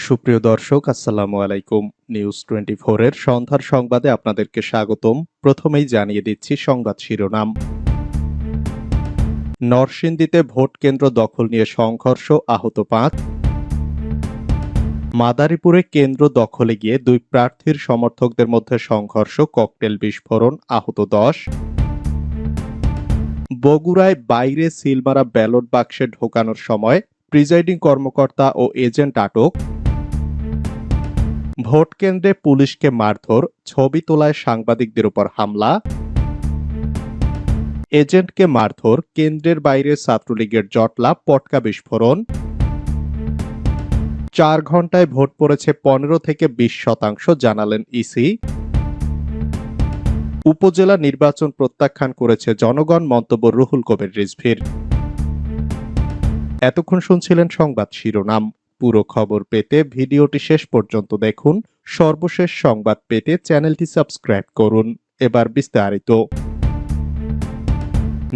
সুপ্রিয় দর্শক, আসসালামু আলাইকুম। নিউজ 24 এর সন্ধ্যার সংবাদে আপনাদেরকে স্বাগতম। প্রথমেই জানিয়ে দিচ্ছি সংবাদ শিরোনাম। নরসিংদীতে ভোট কেন্দ্র দখল নিয়ে সংঘর্ষ, আহত 5। মাদারীপুরে কেন্দ্র দখলে গিয়ে দুই প্রার্থীর সমর্থকদের মধ্যে সংঘর্ষ, ককটেল বিস্ফোরণ, আহত 10। বগুড়ায় বাইরে সিলমারা ব্যালট বাক্সে ঢোকানোর সময় প্রিজাইডিং কর্মকর্তা ও এজেন্ট আটক। ভোট কেন্দ্রে পুলিশকে মারধর, ছবি তোলায় সাংবাদিকদের উপর হামলা। এজেন্টকে মারধর, কেন্দ্রের বাইরে ছাত্রলীগের জটলা, পটকা বিস্ফোরণ। 4 ঘন্টায় ভোট পড়েছে 15 থেকে 20%, জানালেন ইসি। উপজেলা নির্বাচন প্রত্যাখ্যান করেছে জনগণ, মন্তব্য রুহুল কবির রিজভীর। এতক্ষণ শুনছিলেন সংবাদ শিরোনাম। পুরো খবর পেতে ভিডিওটি শেষ পর্যন্ত দেখুন। সর্বশেষ সংবাদ পেতে চ্যানেলটি সাবস্ক্রাইব করুন। এবার বিস্তারিত।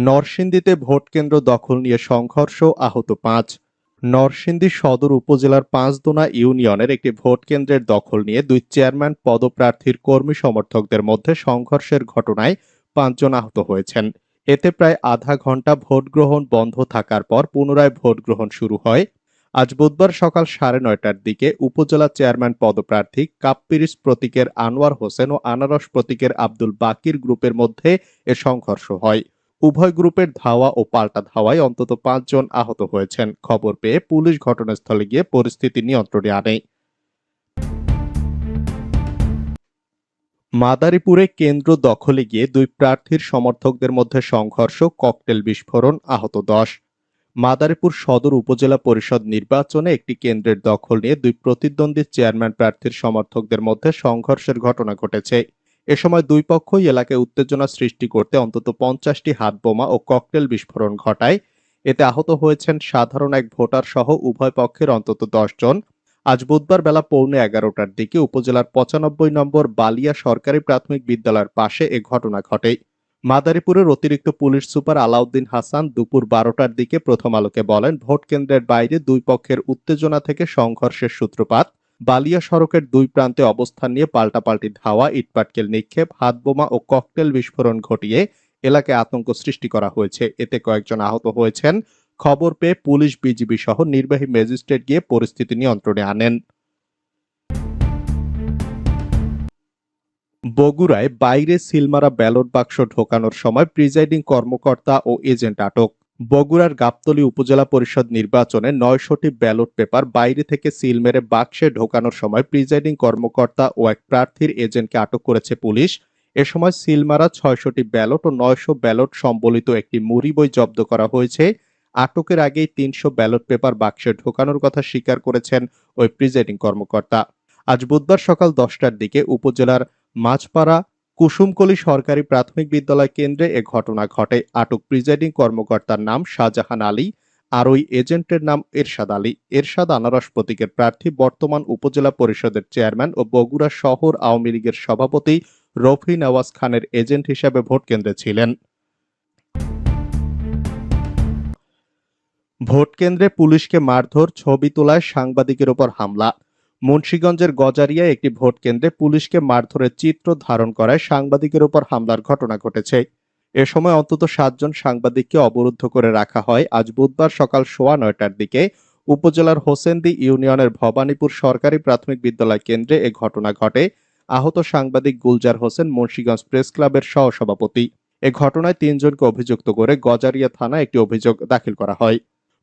নরসিংদীতে ভোট কেন্দ্র দখল নিয়ে সংঘর্ষ, আহত 5। নরসিংদী সদর উপজেলার পাঁচদোনা ইউনিয়নের একটি ভোট কেন্দ্রের দখল নিয়ে দুই চেয়ারম্যান পদপ্রার্থীর কর্মী সমর্থকদের মধ্যে সংঘর্ষের ঘটনায় 5 জন আহত হয়েছেন। এতে প্রায় আধা ঘন্টা ভোট গ্রহণ বন্ধ থাকার পর পুনরায় ভোট গ্রহণ শুরু হয়। আজ বুধবার সকাল 9:30টার দিকে উপজেলা চেয়ারম্যান পদপ্রার্থী কাপ্পিরিস প্রতীকের আনোয়ার হোসেন ও আনারস প্রতীকের আব্দুল বাকির গ্রুপের মধ্যে এ সংঘর্ষ হয়। উভয় গ্রুপের ধাওয়া ও পাল্টা ধাওয়ায় অন্তত 5 জন আহত হয়েছেন। খবর পেয়ে পুলিশ ঘটনাস্থলে গিয়ে পরিস্থিতি নিয়ন্ত্রণে আনে। মাদারীপুরে কেন্দ্র দখলে গিয়ে দুই প্রার্থীর সমর্থকদের মধ্যে সংঘর্ষ, ককটেল বিস্ফোরণ, আহত 10। মাদারীপুর সদর উপজেলা পরিষদ নির্বাচনে একটি কেন্দ্রের দখল নিয়ে দুই প্রতিদ্বন্দ্বী চেয়ারম্যান প্রার্থীর সমর্থকদের মধ্যে সংঘর্ষের ঘটনা ঘটেছে। এ সময় দুই পক্ষই এলাকায় উত্তেজনা সৃষ্টি করতে অন্তত 50টি হাতবোমা ও ককটেল বিস্ফোরণ ঘটায়। এতে আহত হয়েছেন সাধারণ এক ভোটার সহ উভয় পক্ষের অন্তত 10 জন। আজ বুধবার বেলা 11:15টার দিকে উপজেলার 95 নম্বর বালিয়া সরকারি প্রাথমিক বিদ্যালয়ের পাশে এ ঘটনা ঘটে। মাদারীপুরের অতিরিক্ত পুলিশ সুপার আলাউদ্দিন হাসান দুপুর 12টার দিকে প্রথম আলোকে বলেন, ভোট কেন্দ্রের বাইরে দুই পক্ষের উত্তেজনা থেকে সংঘর্ষের সূত্রপাত। বালিয়া সড়কের দুই প্রান্তে অবস্থান নিয়ে পাল্টাপাল্টি ধাওয়া, ইটপাটকেল নিক্ষেপ, হাতবোমা ও ককটেল বিস্ফোরণ ঘটিয়ে এলাকায় আতঙ্ক সৃষ্টি করা হয়েছে। এতে কয়েকজন আহত হয়েছেন। খবর পেয়ে পুলিশ, বিজিবি সহ নির্বাহী ম্যাজিস্ট্রেট গিয়ে পরিস্থিতি নিয়ন্ত্রণে আনেন। বগুড়ায় বাইরে সিলমারা ব্যালট বাক্স ঢোকানোর সময় প্রিজাইডিং কর্মকর্তা ও এজেন্ট আটক। বগুড়ার গাবতলী উপজেলা পরিষদ নির্বাচনে 900টি ব্যালট পেপার বাইরে থেকে সিল মেরে বাক্সে ঢোকানোর সময় প্রিজাইডিং কর্মকর্তা ও এক প্রার্থীর এজেন্টকে আটক করেছে পুলিশ। এ সময় সিলমারা 600টি ব্যালট ও 900 ব্যালট সম্বলিত একটি মুড়ি বই জব্দ করা হয়েছে। আটকের আগেই 300 ব্যালট পেপার বাক্সে ঢোকানোর কথা স্বীকার করেছেন ওই প্রিজাইডিং কর্মকর্তা। আজ বুধবার সকাল 10টার দিকে উপজেলার মাঝপাড়া কুসুমকলি সরকারি প্রাথমিক বিদ্যালয় কেন্দ্রে এ ঘটনা ঘটে। আটক প্রিজাইডিং কর্মকর্তার নাম শাহজাহান আলী, আর ওই এজেন্টের নাম এরশাদ আলী। এরশাদ আনারস প্রতীকের প্রার্থী, বর্তমান উপজেলা পরিষদের চেয়ারম্যান ও বগুড়া শহর আওয়ামী লীগের সভাপতি রফি নওয়াজ খানের এজেন্ট হিসেবে ভোট কেন্দ্রে ছিলেন। ভোট কেন্দ্রে পুলিশকে মারধর, ছবি তোলায় সাংবাদিকের উপর হামলা। মুন্সিগঞ্জের গজারিয়ায় একটি ভোট কেন্দ্রে পুলিশকে মারধরের চিত্র ধারণ করায় সাংবাদিকের উপর হামলার ঘটনা ঘটেছে। এ সময় অন্তত 7 জন সাংবাদিককে অবরুদ্ধ করে রাখা হয়। আজ বুধবার সকাল 9:15টার দিকে উপজেলার হোসেন্দি ইউনিয়নের ভবানীপুর সরকারি প্রাথমিক বিদ্যালয় কেন্দ্রে এ ঘটনা ঘটে। আহত সাংবাদিক গুলজার হোসেন মুন্সিগঞ্জ প্রেস ক্লাবের সহসভাপতি। এ ঘটনায় 3 জনকে অভিযুক্ত করে গজারিয়া থানায় একটি অভিযোগ দাখিল করা হয়।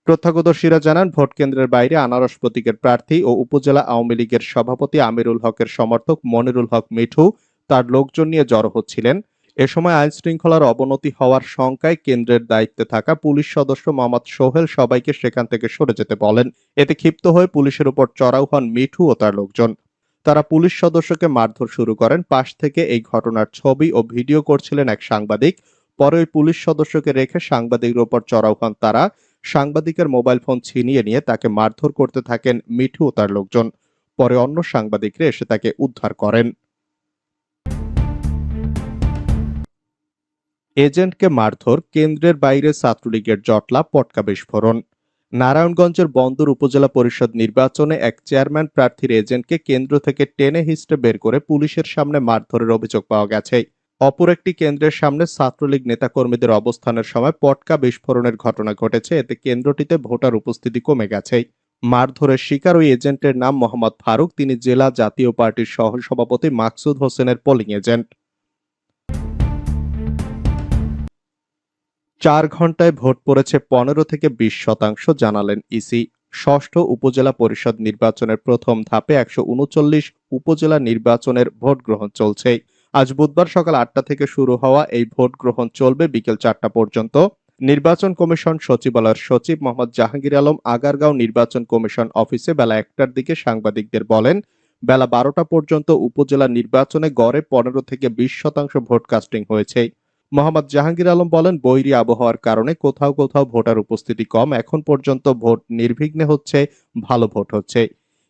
প্রত্যক্ষদর্শীরা জানান, ভোট কেন্দ্রের বাইরে আনারস প্রতীকের প্রার্থী ও উপজেলা আওয়ামী লীগের সভাপতি আমিরুল হকের সমর্থক মনিরুল হক মিঠু তার লোকজন নিয়ে জড়ো হচ্ছিলেন। এ সময় আইন শৃঙ্খলার অবনতি হওয়ার শঙ্কায় কেন্দ্রের দায়িত্বে থাকা পুলিশ সদস্য মোহাম্মদ সোহেল সবাইকে সেখান থেকে সরে যেতে বলেন। এতে ক্ষিপ্ত হয়ে পুলিশের উপর চড়াও হন মিঠু ও তার লোকজন। তারা পুলিশ সদস্যকে মারধর শুরু করেন। পাশ থেকে এই ঘটনার ছবি ও ভিডিও করছিলেন এক সাংবাদিক। পরে ওই পুলিশ সদস্যকে রেখে সাংবাদিকের উপর চড়াও হন তারা। সাংবাদিকের মোবাইল ফোন ছিনিয়ে নিয়ে তাকে মারধর করতে থাকেন মিঠু ও তার লোকজন। পরে অন্য সাংবাদিকরা এসে তাকে উদ্ধার করেন। এজেন্টকে মারধর, কেন্দ্রের বাইরে ছাত্রলীগের জটলা, পটকা বিস্ফোরণ। নারায়ণগঞ্জের বন্দর উপজেলা পরিষদ নির্বাচনে এক চেয়ারম্যান প্রার্থীর এজেন্টকে কেন্দ্র থেকে টেনে হিঁচড়ে বের করে পুলিশের সামনে মারধরের অভিযোগ পাওয়া গেছে। অপর একটি কেন্দ্রের সামনে ছাত্রলীগ নেতাকর্মীদের অবস্থানের সময় পটকা বিস্ফোরণের ঘটনা ঘটেছে। এতে কেন্দ্রটিতে ভোটার উপস্থিতি কমে গেছে। মারধরের শিকার ওই এজেন্টের নাম মোহাম্মদ ফারুক। তিনি জেলা জাতীয় পার্টির সহসভাপতি মাকসুদ হোসেনের পোলিং এজেন্ট। 4 ঘণ্টায় ভোট পড়েছে 15 থেকে 20%, জানালেন ইসি। ষষ্ঠ উপজেলা পরিষদ নির্বাচনের প্রথম ধাপে 139 উপজেলা নির্বাচনের ভোট গ্রহণ চলছে। আজ বুধবার সকাল 8টা থেকে শুরু হওয়া এই ভোট গ্রহণ চলবে বিকেল 4টা পর্যন্ত। নির্বাচন কমিশন সচিবালয়ের সচিব মোহাম্মদ জাহাঙ্গীর আলম আগারগাঁও নির্বাচন কমিশন অফিসে বেলা 1টার দিকে সাংবাদিকদের বলেন, বেলা 12টা পর্যন্ত উপজেলা নির্বাচনে গড়ে 15 থেকে 20% ভোট কাস্টিং হয়েছে। মোহাম্মদ জাহাঙ্গীর আলম বলেন, বৈরী আবহাওয়ার কারণে কোথাও কোথাও ভোটার উপস্থিতি কম। এখন পর্যন্ত ভোট নির্বিঘ্নে হচ্ছে, ভালো ভোট হচ্ছে।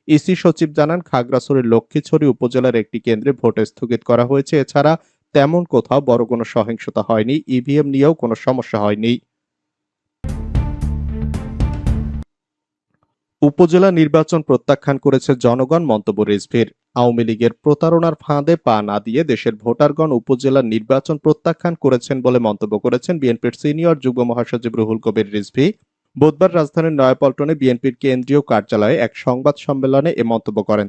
ইসি সচিব জানান, খাগড়াছড়ির লক্ষ্মীছড়ি উপজেলার একটি কেন্দ্রে ভোট স্থগিত করা হয়েছে। এছাড়া তেমন কোথাও বড় কোনো সহিংসতা হয়নি। ইভিএম নিয়েও কোনো সমস্যা হয়নি। উপজেলা নির্বাচন প্রত্যাখ্যান করেছে জনগণ, মন্তব্য রিজভীর। আওয়ামী লীগের প্রতারণার ফাঁদে পা না দিয়ে দেশের ভোটারগণ উপজেলা নির্বাচন প্রত্যাখ্যান করেছেন বলে মন্তব্য করেছেন বিএনপির সিনিয়র যুগ্ম মহাসচিব রুহুল কবির রিজভী। বুধবার রাজধানীর নয়াপল্টনে বিএনপির কেন্দ্রীয় কার্যালয়ে এক সংবাদ সম্মেলনে এ মন্তব্য করেন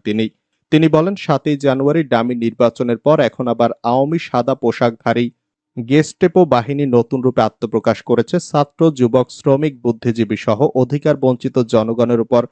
তিনি বলেন, 7ই জানুয়ারি ডামি নির্বাচনের পর এখন আবার আওয়ামী সাদা পোশাকধারী গেস্টেপো বাহিনী নতুন রূপে আত্মপ্রকাশ করেছে। ছাত্র, যুবক, শ্রমিক, বুদ্ধিজীবী সহ অধিকার বঞ্চিত জনগণের উপর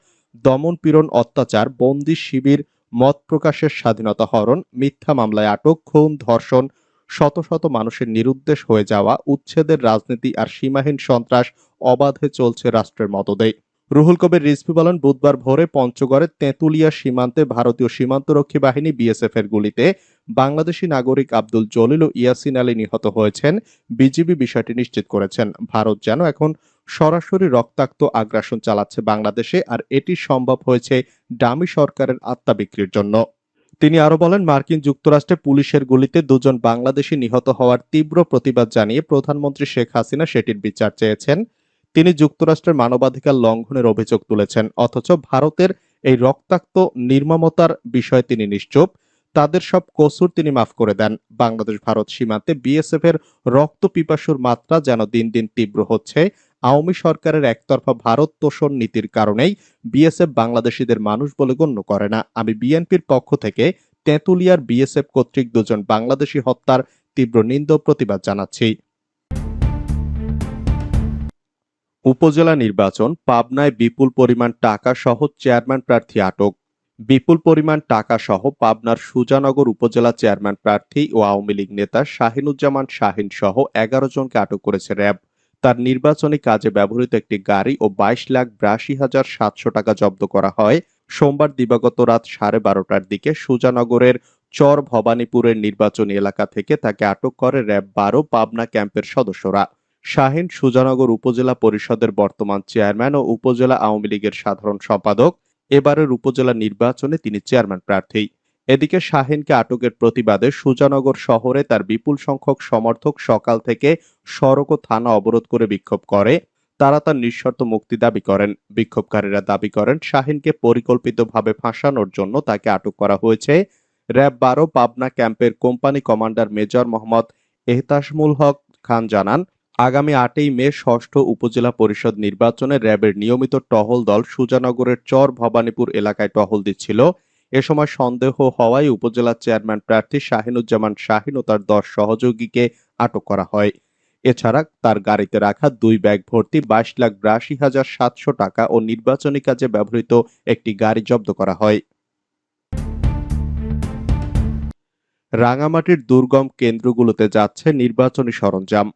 দমন পীড়ন, অত্যাচার, বন্দি শিবির, মত প্রকাশের স্বাধীনতা হরণ, মিথ্যা মামলায় আটক, খুন, ধর্ষণ, শত শত মানুষের নিরুদ্দেশ হয়ে যাওয়া, উচ্ছেদের রাজনীতি আর সীমাহীন সন্ত্রাস অবাধে চলছে রাষ্ট্রের মদদে। রুহুল কবির রিজভী বলেন, বুধবার ভোরে পঞ্চগড়ের তেঁতুলিয়া সীমান্তে ভারতীয় সীমান্তরক্ষী বাহিনী বিএসএফ এর গুলিতে বাংলাদেশি নাগরিক আব্দুল জলিল ও ইয়াসিন আলী নিহত হয়েছেন। বিজিবি বিষয়টি নিশ্চিত করেছেন। ভারত যেন এখন সরাসরি রক্তাক্ত আগ্রাসন চালাচ্ছে বাংলাদেশে, আর এটি সম্ভব হয়েছে ডামি সরকারের আত্মা বিক্রির জন্য। তিনি আরো বলেন, মার্কিন যুক্তরাষ্ট্রে পুলিশের গুলিতে 2জন বাংলাদেশি নিহত হওয়ার তীব্র প্রতিবাদ জানিয়ে প্রধানমন্ত্রী শেখ হাসিনা সেটির বিচার চেয়েছেন। তিনি যুক্তরাষ্ট্রের মানবাধিকার লঙ্ঘনের অভিযোগ তুলেছেন। অথচ ভারতের এই রক্তাক্ত নির্মমতার বিষয়ে তিনি নিশ্চুপ। তাদের সব কসুর তিনি মাফ করে দেন। বাংলাদেশ ভারত সীমান্তে বিএসএফ এর রক্ত পিপাসুর মাত্রা যেন দিন দিন তীব্র হচ্ছে। আওয়ামী সরকারের একতরফা ভারত তোষণ নীতির কারণেই বিএসএফ বাংলাদেশিদের মানুষ বলে গণ্য করে না। আমি বিএনপির পক্ষ থেকে তেঁতুলিয়ার বিএসএফ কর্তৃক 2জন বাংলাদেশি হত্যার তীব্র নিন্দা ও প্রতিবাদ জানাচ্ছি। উপজেলা নির্বাচন, পাবনায় বিপুল পরিমাণ টাকা সহ চেয়ারম্যান প্রার্থী আটক। বিপুল পরিমাণ টাকা সহ পাবনার সুজানগর উপজেলা চেয়ারম্যান প্রার্থী ও আওয়ামী লীগ নেতা শাহিনুজ্জামান শাহিন সহ 11 জনকে আটক করেছে র্যাব। তার নির্বাচনী কাজে ব্যবহৃত একটি গাড়ি ও 22,82,700 টাকা জব্দ করা হয়। সোমবার দিবাগত রাত 12:30টার দিকে সুজানগরের চর ভবানীপুরের নির্বাচনী এলাকা থেকে তাকে আটক করে র্যাব 12 পাবনা ক্যাম্পের সদস্যরা। শাহিন সুজানগর উপজেলা পরিষদের বর্তমান চেয়ারম্যান ও উপজেলা আওয়ামী লীগের সাধারণ সম্পাদক। এবারের উপজেলা নির্বাচনে তিনি চেয়ারম্যান প্রার্থী। এদিকে শাহিনকে আটকের প্রতিবাদে সুজানগর শহরে তার বিপুল সংখ্যক সমর্থক সকাল থেকে সড়ক ও থানা অবরোধ করে বিক্ষোভ করে। তারা তার নিঃশর্ত মুক্তি দাবি করেন। বিক্ষোভকারীরা দাবি করেন, শাহিনকে পরিকল্পিতভাবে ফাঁসানোর জন্য তাকে আটক করা হয়েছে। র্যাব 12 পাবনা ক্যাম্পের কোম্পানি কমান্ডার মেজর মোহাম্মদ এহতাসমুল হক খান জানান, আগামী 8ই মে ষষ্ঠ উপজেলা পরিষদ নির্বাচনে র্যাবের নিয়মিত টহল দল সুজানগরের চর ভবানীপুর এলাকায় টহল দিচ্ছিল। এ সময় সন্দেহ হওয়ায় উপজেলা চেয়ারম্যান প্রার্থী শাহিনুজ্জামান শাহিন ও তার 10 সহযোগীকে আটক করা হয়। এছাড়া তার গাড়িতে রাখা 2 ব্যাগ ভর্তি 22,82,700 টাকা ও নির্বাচনী কাজে ব্যবহৃত একটি গাড়ি জব্দ করা হয়। রাঙামাটির দুর্গম কেন্দ্রগুলোতে যাচ্ছে নির্বাচনী সরঞ্জাম।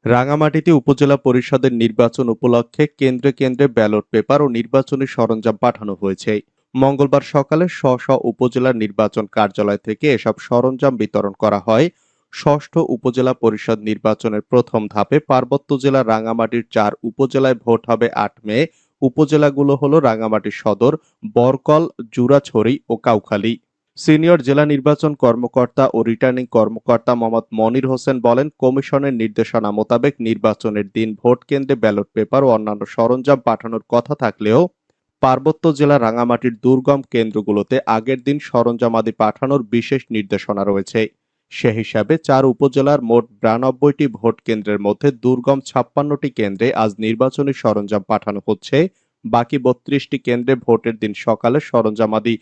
রাঙামাটিতে উপজেলা পরিষদের নির্বাচন উপলক্ষে কেন্দ্রে কেন্দ্রে ব্যালট পেপার ও নির্বাচনী সরঞ্জাম পাঠানো হয়েছে। মঙ্গলবার সকালে স্ব উপজেলার নির্বাচন কার্যালয় থেকে এসব সরঞ্জাম বিতরণ করা হয়। ষষ্ঠ উপজেলা পরিষদ নির্বাচনের প্রথম ধাপে পার্বত্য জেলা রাঙামাটির 4 উপজেলায় ভোট হবে 8 মে। উপজেলাগুলো হলো রাঙামাটি সদর, বরকল, জুরাছড়ি ও কাউখালী। সিনিয়র জেলা নির্বাচন কর্মকর্তা ও রিটার্নিং কর্মকর্তা মোহাম্মদ মনির হোসেন বলেন, কমিশনের নির্দেশনা মোতাবেক নির্বাচনের দিন ভোট কেন্দ্রে ব্যালট পেপার ও অন্যান্য সরঞ্জাম পাঠানোর কথা থাকলেও পার্বত্য জেলা রাঙামাটির দুর্গম কেন্দ্রগুলোতে আগের দিন সরঞ্জামাদি পাঠানোর বিশেষ নির্দেশনা রয়েছে। সে হিসাবে 4 উপজেলার মোট 92টি ভোট কেন্দ্রের মধ্যে দুর্গম 56টি কেন্দ্রে আজ নির্বাচনী সরঞ্জাম পাঠানো হচ্ছে। বাকি 32টি কেন্দ্রে ভোটের দিন সকালে সরঞ্জামাদি